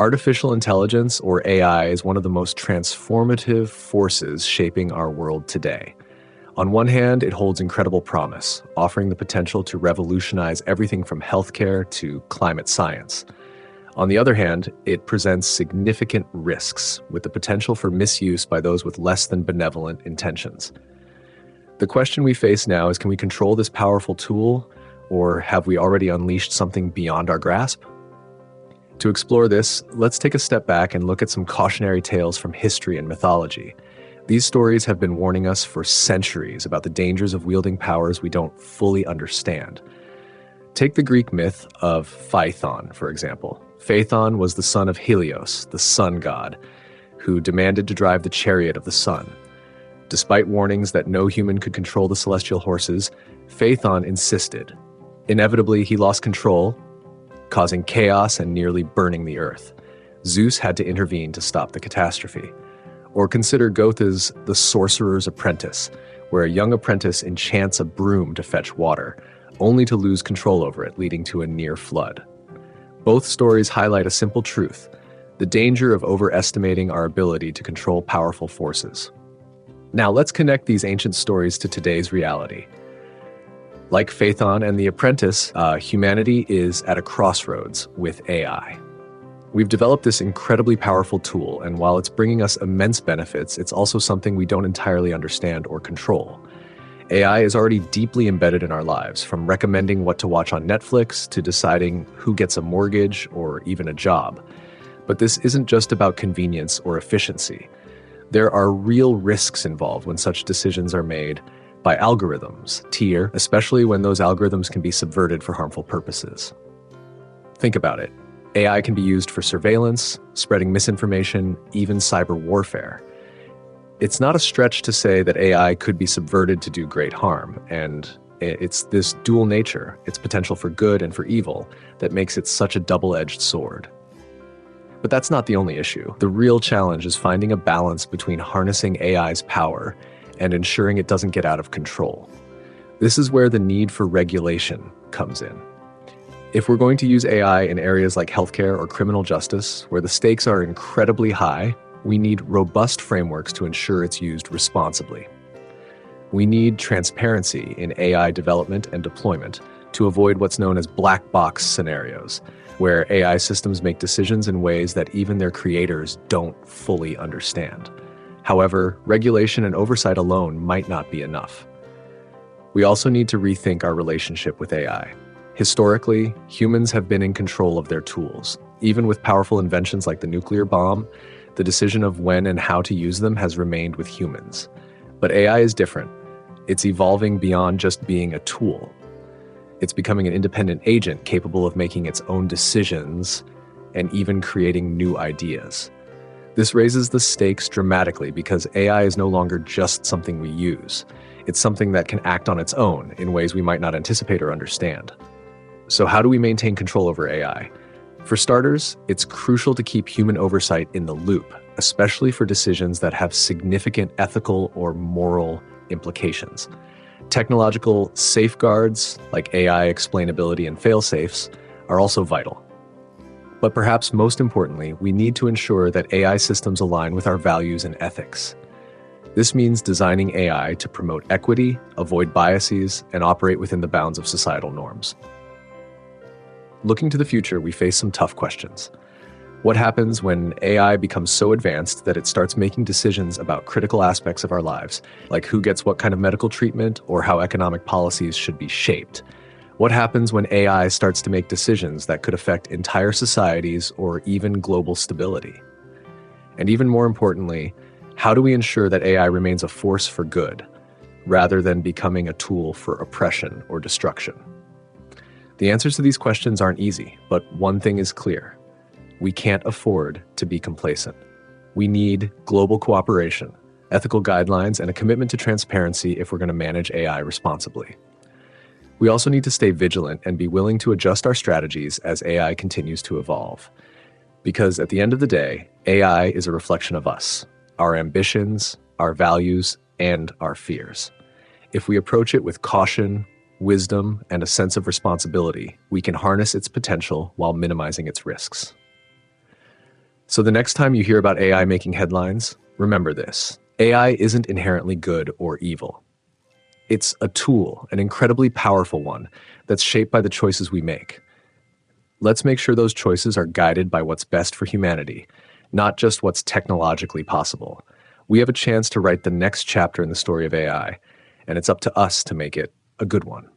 Artificial intelligence, or AI, is one of the most transformative forces shaping our world today. On one hand, it holds incredible promise, offering the potential to revolutionize everything from healthcare to climate science. On the other hand, it presents significant risks, with the potential for misuse by those with less than benevolent intentions. The question we face now is, can we control this powerful tool, or have we already unleashed something beyond our grasp? To explore this, let's take a step back and look at some cautionary tales from history and mythology. These stories have been warning us for centuries about the dangers of wielding powers we don't fully understand. Take the Greek myth of Phaethon, for example. Phaethon was the son of Helios, the sun god, who demanded to drive the chariot of the sun. Despite warnings that no human could control the celestial horses, Phaethon insisted. Inevitably, he lost control, causing chaos and nearly burning the earth. Zeus had to intervene to stop the catastrophe. Or consider Goethe's The Sorcerer's Apprentice, where a young apprentice enchants a broom to fetch water, only to lose control over it, leading to a near flood. Both stories highlight a simple truth: the danger of overestimating our ability to control powerful forces. Now let's connect these ancient stories to today's reality. Like Phaethon and the Apprentice, humanity is at a crossroads with AI. We've developed this incredibly powerful tool, and while it's bringing us immense benefits, it's also something we don't entirely understand or control. AI is already deeply embedded in our lives, from recommending what to watch on Netflix to deciding who gets a mortgage or even a job. But this isn't just about convenience or efficiency. There are real risks involved when such decisions are made by algorithms, especially when those algorithms can be subverted for harmful purposes. Think about it. AI can be used for surveillance, spreading misinformation, even cyber warfare. It's not a stretch to say that AI could be subverted to do great harm, and it's this dual nature, its potential for good and for evil, that makes it such a double-edged sword. But that's not the only issue. The real challenge is finding a balance between harnessing AI's power and ensuring it doesn't get out of control. This is where the need for regulation comes in. If we're going to use AI in areas like healthcare or criminal justice, where the stakes are incredibly high, we need robust frameworks to ensure it's used responsibly. We need transparency in AI development and deployment to avoid what's known as black box scenarios, where AI systems make decisions in ways that even their creators don't fully understand. However, regulation and oversight alone might not be enough. We also need to rethink our relationship with AI. Historically, humans have been in control of their tools. Even with powerful inventions like the nuclear bomb, the decision of when and how to use them has remained with humans. But AI is different. It's evolving beyond just being a tool. It's becoming an independent agent capable of making its own decisions and even creating new ideas. This raises the stakes dramatically because AI is no longer just something we use. It's something that can act on its own in ways we might not anticipate or understand. So how do we maintain control over AI? For starters, it's crucial to keep human oversight in the loop, especially for decisions that have significant ethical or moral implications. Technological safeguards, like AI explainability and fail-safes, are also vital. But perhaps most importantly, we need to ensure that AI systems align with our values and ethics. This means designing AI to promote equity, avoid biases, and operate within the bounds of societal norms. Looking to the future, we face some tough questions. What happens when AI becomes so advanced that it starts making decisions about critical aspects of our lives, like who gets what kind of medical treatment or how economic policies should be shaped? What happens when AI starts to make decisions that could affect entire societies or even global stability? And even more importantly, how do we ensure that AI remains a force for good, rather than becoming a tool for oppression or destruction? The answers to these questions aren't easy, but one thing is clear. We can't afford to be complacent. We need global cooperation, ethical guidelines, and a commitment to transparency if we're going to manage AI responsibly. We also need to stay vigilant and be willing to adjust our strategies as AI continues to evolve. Because at the end of the day, AI is a reflection of us, our ambitions, our values, and our fears. If we approach it with caution, wisdom, and a sense of responsibility, we can harness its potential while minimizing its risks. So the next time you hear about AI making headlines, remember this. AI isn't inherently good or evil. It's a tool, an incredibly powerful one, that's shaped by the choices we make. Let's make sure those choices are guided by what's best for humanity, not just what's technologically possible. We have a chance to write the next chapter in the story of AI, and it's up to us to make it a good one.